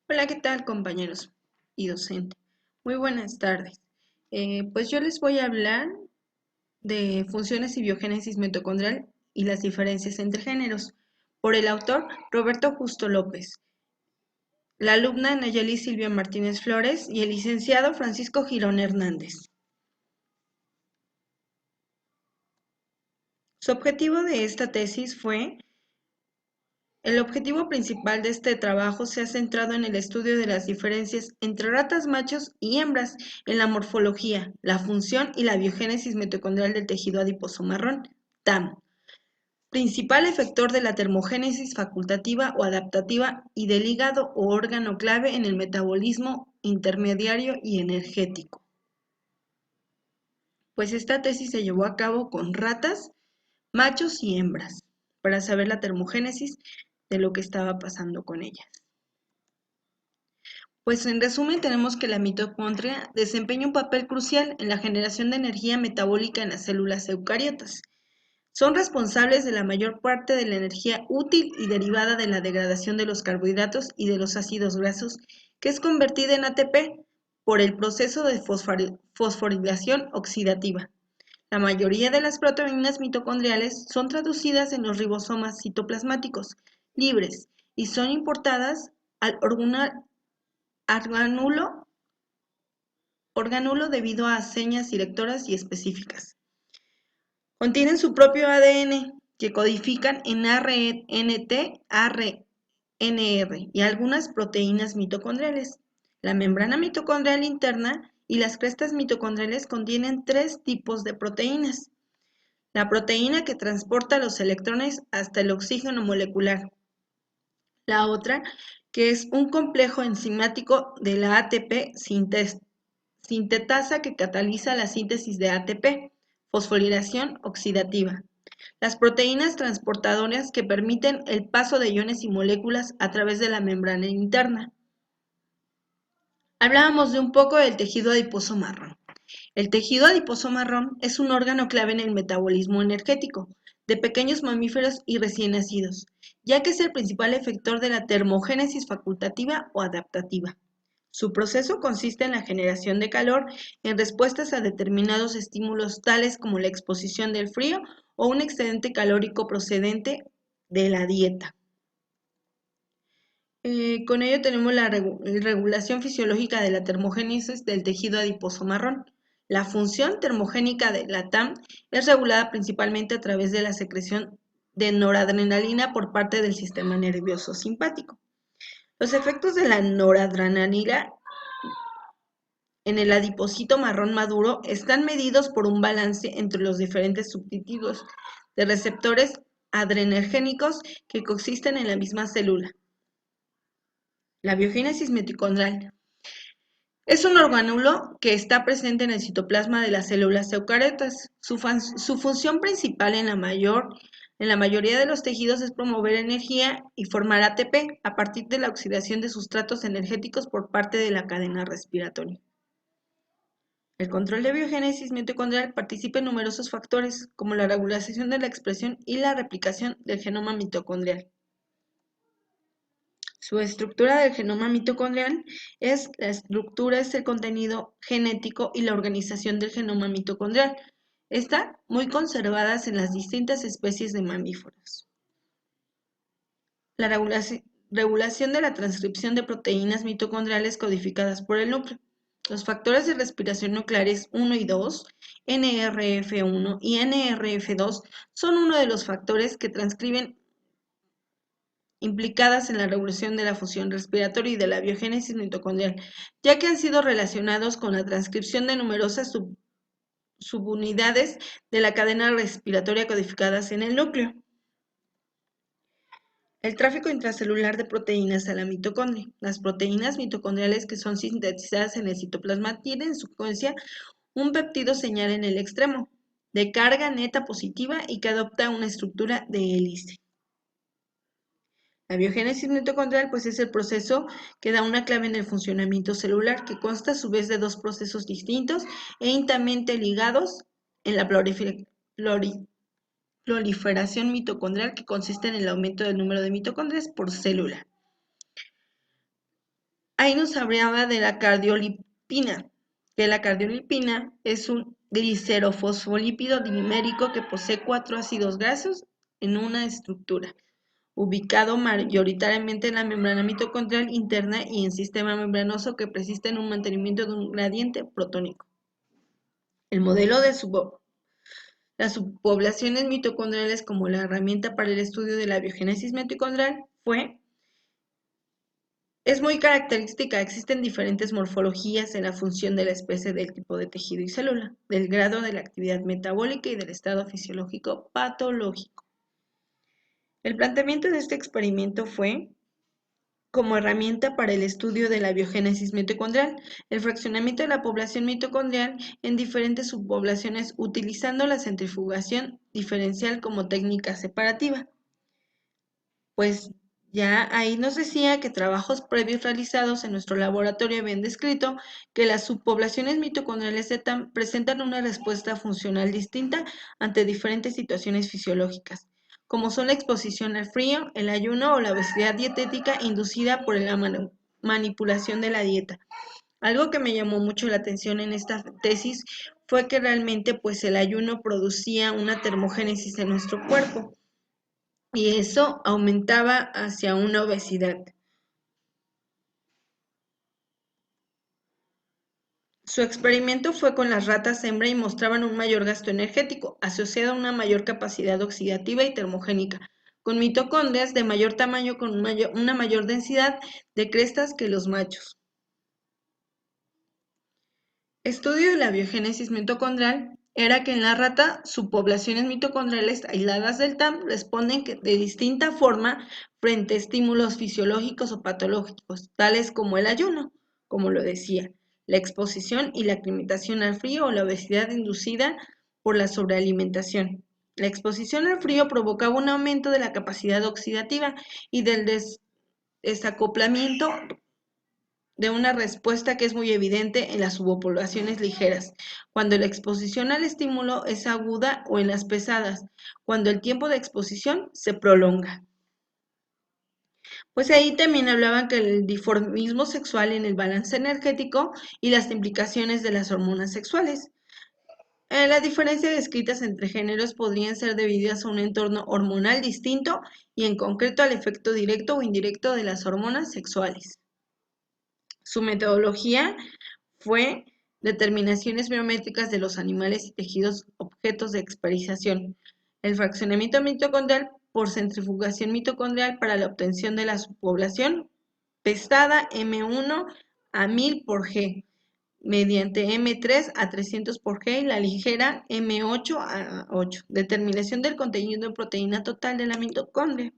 Hola, ¿qué tal, compañeros y docente? Muy buenas tardes. Pues yo les voy a hablar de funciones y biogénesis mitocondrial y las diferencias entre géneros, por el autor Roberto Justo López, la alumna Nayeli Silvia Martínez Flores y el licenciado Francisco Girón Hernández. Su objetivo de esta tesis fue El objetivo principal de este trabajo se ha centrado en el estudio de las diferencias entre ratas machos y hembras en la morfología, la función y la biogénesis mitocondrial del tejido adiposo marrón, TAM, principal efector de la termogénesis facultativa o adaptativa y del hígado o órgano clave en el metabolismo intermediario y energético. Pues esta tesis se llevó a cabo con ratas, machos y hembras, para saber la termogénesis de lo que estaba pasando con ellas. Pues en resumen tenemos que la mitocondria desempeña un papel crucial en la generación de energía metabólica en las células eucariotas. Son responsables de la mayor parte de la energía útil y derivada de la degradación de los carbohidratos y de los ácidos grasos, que es convertida en ATP por el proceso de fosforilación oxidativa. La mayoría de las proteínas mitocondriales son traducidas en los ribosomas citoplasmáticos libres y son importadas al orgánulo debido a señas directoras y específicas. Contienen su propio ADN que codifican en RNT, RNR y algunas proteínas mitocondriales. La membrana mitocondrial interna y las crestas mitocondriales contienen tres tipos de proteínas. La proteína que transporta los electrones hasta el oxígeno molecular. La otra, que es un complejo enzimático de la ATP sintetasa que cataliza la síntesis de ATP, fosforilación oxidativa. Las proteínas transportadoras que permiten el paso de iones y moléculas a través de la membrana interna. Hablábamos de un poco del tejido adiposo marrón. El tejido adiposo marrón es un órgano clave en el metabolismo energético de pequeños mamíferos y recién nacidos, ya que es el principal efector de la termogénesis facultativa o adaptativa. Su proceso consiste en la generación de calor en respuestas a determinados estímulos tales como la exposición del frío o un excedente calórico procedente de la dieta. Con ello tenemos la regulación fisiológica de la termogénesis del tejido adiposo marrón. La función termogénica de la TAM es regulada principalmente a través de la secreción de noradrenalina por parte del sistema nervioso simpático. Los efectos de la noradrenalina en el adipocito marrón maduro están medidos por un balance entre los diferentes subtipos de receptores adrenérgicos que coexisten en la misma célula. La biogénesis mitocondrial es un orgánulo que está presente en el citoplasma de las células eucariotas. Su función principal en la mayoría de los tejidos es promover energía y formar ATP a partir de la oxidación de sustratos energéticos por parte de la cadena respiratoria. El control de biogénesis mitocondrial participa en numerosos factores, como la regulación de la expresión y la replicación del genoma mitocondrial. Su estructura del genoma mitocondrial es el contenido genético y la organización del genoma mitocondrial. Están muy conservadas en las distintas especies de mamíferos. La regulación de la transcripción de proteínas mitocondriales codificadas por el núcleo. Los factores de respiración nucleares 1 y 2, NRF1 y NRF2, son uno de los factores que transcriben implicadas en la regulación de la función respiratoria y de la biogénesis mitocondrial, ya que han sido relacionados con la transcripción de numerosas subunidades de la cadena respiratoria codificadas en el núcleo. El tráfico intracelular de proteínas a la mitocondria. Las proteínas mitocondriales que son sintetizadas en el citoplasma tienen en su secuencia un péptido señal en el extremo, de carga neta positiva y que adopta una estructura de hélice. La biogénesis mitocondrial pues es el proceso que da una clave en el funcionamiento celular, que consta a su vez de dos procesos distintos e íntimamente ligados en la proliferación mitocondrial, que consiste en el aumento del número de mitocondrias por célula. ahí nos hablaba de la cardiolipina, que la cardiolipina es un glicerofosfolípido dimérico que posee 4 ácidos grasos en una estructura, ubicado mayoritariamente en la membrana mitocondrial interna y en sistema membranoso que persiste en un mantenimiento de un gradiente protónico. El modelo de las subpoblaciones mitocondriales como la herramienta para el estudio de la biogénesis mitocondrial es muy característica. Existen diferentes morfologías en la función de la especie, del tipo de tejido y célula, del grado de la actividad metabólica y del estado fisiológico patológico. El planteamiento de este experimento fue como herramienta para el estudio de la biogénesis mitocondrial, el fraccionamiento de la población mitocondrial en diferentes subpoblaciones utilizando la centrifugación diferencial como técnica separativa. Pues ya ahí nos decía que trabajos previos realizados en nuestro laboratorio habían descrito que las subpoblaciones mitocondriales de TAM presentan una respuesta funcional distinta ante diferentes situaciones fisiológicas, como son la exposición al frío, el ayuno o la obesidad dietética inducida por la manipulación de la dieta. Algo que me llamó mucho la atención en esta tesis fue que realmente pues el ayuno producía una termogénesis en nuestro cuerpo y eso aumentaba hacia una obesidad. Su experimento fue con las ratas hembra y mostraban un mayor gasto energético asociado a una mayor capacidad oxidativa y termogénica, con mitocondrias de mayor tamaño con una mayor densidad de crestas que los machos. Estudio de la biogénesis mitocondrial era que en la rata subpoblaciones mitocondriales aisladas del TAM responden de distinta forma frente a estímulos fisiológicos o patológicos, tales como el ayuno, como lo decía, la exposición y la aclimatación al frío o la obesidad inducida por la sobrealimentación. La exposición al frío provocaba un aumento de la capacidad oxidativa y del desacoplamiento de una respuesta que es muy evidente en las subpoblaciones ligeras, cuando la exposición al estímulo es aguda, o en las pesadas, cuando el tiempo de exposición se prolonga. Pues ahí también hablaban que el dimorfismo sexual en el balance energético y las implicaciones de las hormonas sexuales. Las diferencias descritas entre géneros podrían ser debidas a un entorno hormonal distinto y en concreto al efecto directo o indirecto de las hormonas sexuales. Su metodología fue determinaciones biométricas de los animales y tejidos objetos de experimentación, el fraccionamiento mitocondrial por centrifugación mitocondrial para la obtención de la subpoblación pesada M1 a 1000 por G, mediante M3 a 300 por G y la ligera M8 a 8, determinación del contenido de proteína total de la mitocondria.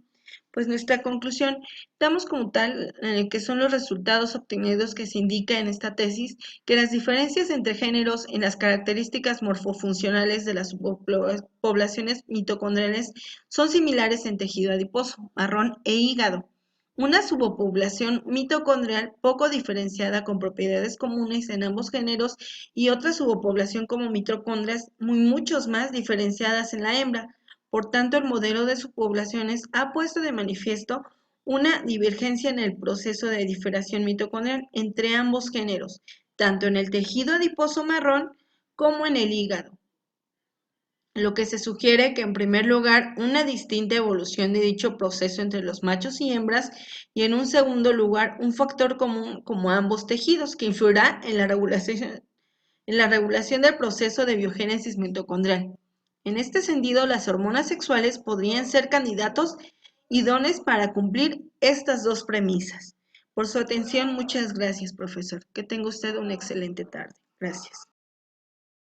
Pues nuestra conclusión, damos como tal que son los resultados obtenidos que se indica en esta tesis que las diferencias entre géneros en las características morfofuncionales de las poblaciones mitocondriales son similares en tejido adiposo, marrón e hígado. Una subpoblación mitocondrial poco diferenciada con propiedades comunes en ambos géneros y otra subpoblación como mitocondrias muchos más diferenciadas en la hembra. Por tanto, el modelo de subpoblaciones ha puesto de manifiesto una divergencia en el proceso de diferenciación mitocondrial entre ambos géneros, tanto en el tejido adiposo marrón como en el hígado, lo que se sugiere que en primer lugar una distinta evolución de dicho proceso entre los machos y hembras y en un segundo lugar un factor común como ambos tejidos que influirá en la regulación del proceso de biogénesis mitocondrial. En este sentido, las hormonas sexuales podrían ser candidatos idóneos para cumplir estas dos premisas. Por su atención, muchas gracias, profesor. Que tenga usted una excelente tarde. Gracias.